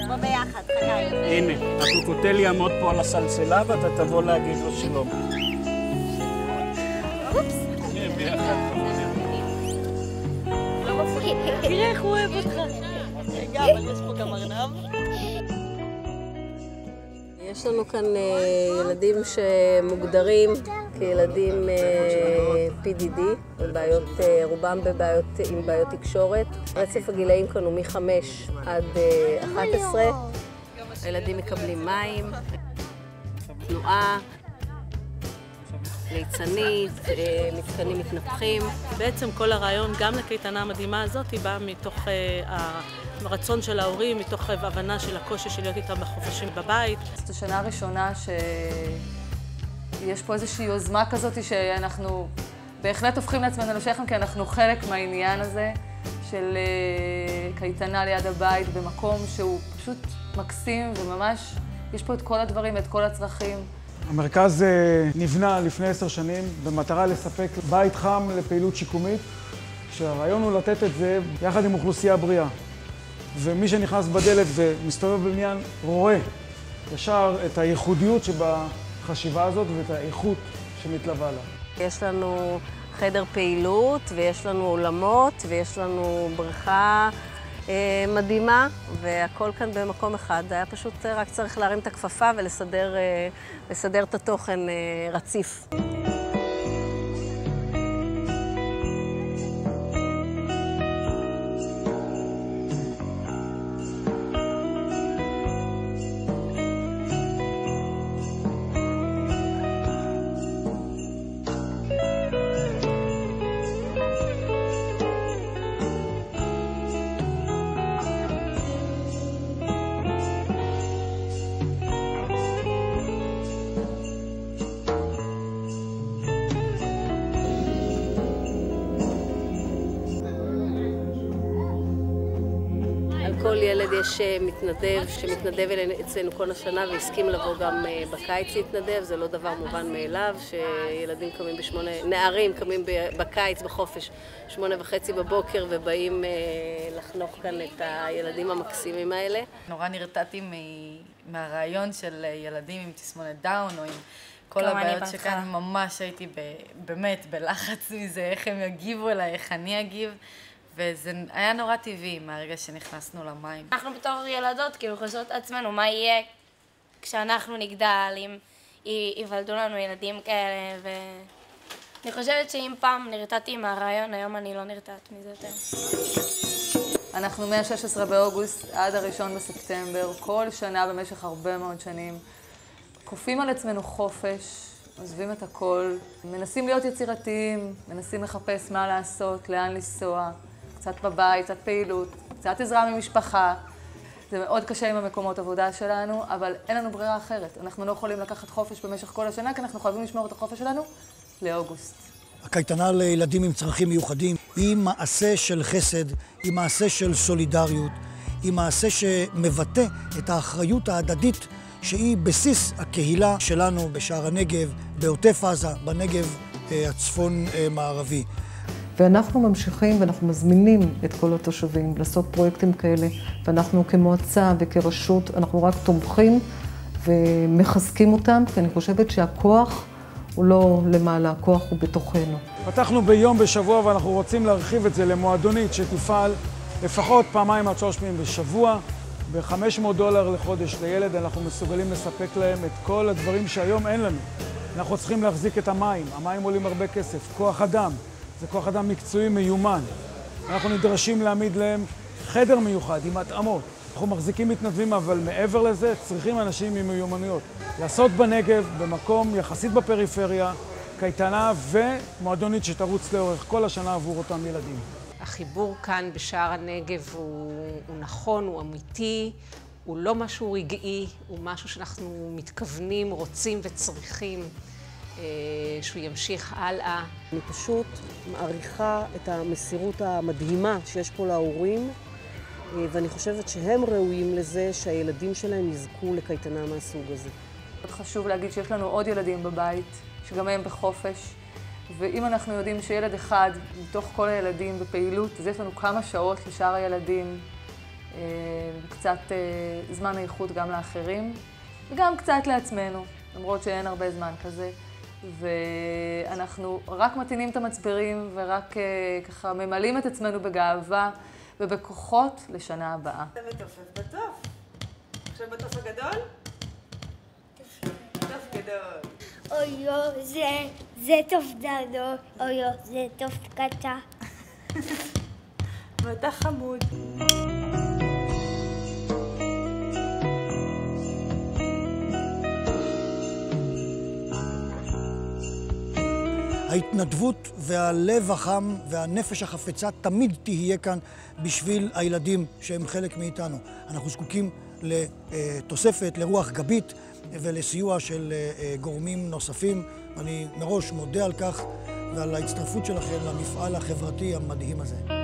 בוא ביחד, חגי. הנה, הקוקוטל יעמוד פה על הסלסלה ואתה תבוא להגיד לו שלום. אופס. כן, ביחד. לא מפחיד. תראה איך הוא אוהב אותך. רגע, אבל יש פה גם ארנב. יש לנו כאן ילדים שמוגדרים כילדים PDD, רובם עם בעיות תקשורת. רצף הגילאים כאן הוא מ-5 עד 11. הילדים מקבלים מים, תנועה, ליצנית, מתקנים מתנפחים. בעצם כל הרעיון, גם לקייטנה המדהימה הזאת, בא מתוך הרצון של ההורים, מתוך הבנה של הקושי של להיות איתם בחופשים בבית. זאת השנה הראשונה שיש פה איזושהי יוזמה כזאת שאנחנו בהחלט הופכים לעצמנו לשכם, כי אנחנו חלק מהעניין הזה של קייטנה ליד הבית במקום שהוא פשוט מקסים וממש יש פה את כל הדברים ואת כל הצרכים. המרכז נבנה לפני 10 שנים במטרה לספק בית חם לפעילות שיקומית, כשהרעיון הוא לתת את זה יחד עם אוכלוסייה בריאה. ומי שנכנס בדלת ומסתובב בבניין רואה ישר את הייחודיות שבחשיבה הזאת ואת האיכות שמתלווה לה. יש לנו חדר פעילות ויש לנו אולמות ויש לנו בריכה מדהימה, והכל כאן במקום אחד. היה פשוט רק צריך להרים את הכפפה ולסדר את התוכן רציף. לכל ילד יש מתנדב שמתנדב אצלנו כל השנה והסכים לבוא גם בקיץ להתנדב. זה לא דבר מובן מאליו שילדים קמים נערים קמים בקיץ בחופש 8:30 בבוקר ובאים לחנוך כאן את הילדים המקסימים האלה. נורא נרתעתי מהרעיון של ילדים עם תסמונת דאון או עם כל הבעיות שכאן. ממש הייתי באמת בלחץ מזה, איך הם יגיבו אליי, איך אני אגיב. וזה היה נורא טבעי מהרגע שנכנסנו למים. אנחנו בתור ילדות כאילו חושבות עצמנו מה יהיה כשאנחנו נגדל, אם ייוולדו לנו ילדים כאלה, ואני חושבת שאם פעם נרתעתי מהרעיון, היום אני לא נרתעת מזה יותר. אנחנו מה-16 באוגוסט עד ה1 בספטמבר, כל שנה במשך הרבה מאוד שנים, כופים על עצמנו חופש, עוזבים את הכל, מנסים להיות יצירתיים, מנסים לחפש מה לעשות, לאן לנסוע. קצת בבית, קצת פעילות, קצת עזרה ממשפחה. זה מאוד קשה עם המקומות עבודה שלנו, אבל אין לנו ברירה אחרת. אנחנו לא יכולים לקחת חופש במשך כל השנה, כי אנחנו חייבים לשמור את החופש שלנו לאוגוסט. הקייטנה לילדים עם צרכים מיוחדים היא מעשה של חסד, היא מעשה של סולידריות, היא מעשה שמבטא את האחריות ההדדית שהיא בסיס הקהילה שלנו בשער הנגב, בעוטף עזה, בנגב הצפון-מערבי. ואנחנו ממשיכים ואנחנו מזמינים את כל התושבים לעשות פרויקטים כאלה, ואנחנו כמועצה וכרשות, אנחנו רק תומכים ומחזקים אותם, כי אני חושבת שהכוח הוא לא למעלה, הכוח הוא בתוכנו. פתחנו ביום בשבוע ואנחנו רוצים להרחיב את זה למועדונית שתפעל לפחות 2-3 פעמים בשבוע, ב$500 לחודש לילד. אנחנו מסוגלים לספק להם את כל הדברים שהיום אין לנו. אנחנו צריכים להחזיק את המים, המים עולים הרבה כסף, כוח אדם. זה כוח אדם מקצועי מיומן. אנחנו נדרשים להעמיד להם חדר מיוחד עם התאמות. אנחנו מחזיקים מתנדבים, אבל מעבר לזה צריכים אנשים עם מיומנויות. לעשות בנגב, במקום יחסית בפריפריה, קייטנה ומועדונית שתרוץ לאורך כל השנה עבור אותם ילדים. החיבור כאן בשער הנגב הוא נכון, הוא אמיתי, הוא לא משהו רגעי, הוא משהו שאנחנו מתכוונים, רוצים וצריכים. שהוא ימשיך הלאה. אני פשוט מעריכה את המסירות המדהימה שיש פה להורים, ואני חושבת שהם ראויים לזה שהילדים שלהם יזכו לקייטנה מהסוג הזה. חשוב להגיד שיש לנו עוד ילדים בבית, שגם הם בחופש, ואם אנחנו יודעים שילד אחד מתוך כל הילדים בפעילות, אז יש לנו כמה שעות לשאר הילדים, וקצת זמן איכות גם לאחרים, וגם קצת לעצמנו, למרות שאין הרבה זמן כזה. ואנחנו רק מתאינים את המצברים ורק ככה ממלאים את עצמנו בגאווה ובכוחות לשנה הבאה. אתה מתופף בתוף. עכשיו בתוף הגדול? תוף גדול. אוי, זה תוף גדול. אוי, זה תוף קטן. ואתה חמוד. ההתנדבות והלב החם והנפש החפצה תמיד תהיה כאן בשביל הילדים שהם חלק מאיתנו. אנחנו זקוקים לתוספת, לרוח גבית ולסיוע של גורמים נוספים. אני מראש מודה על כך ועל ההצטרפות שלכם למפעל החברתי המדהים הזה.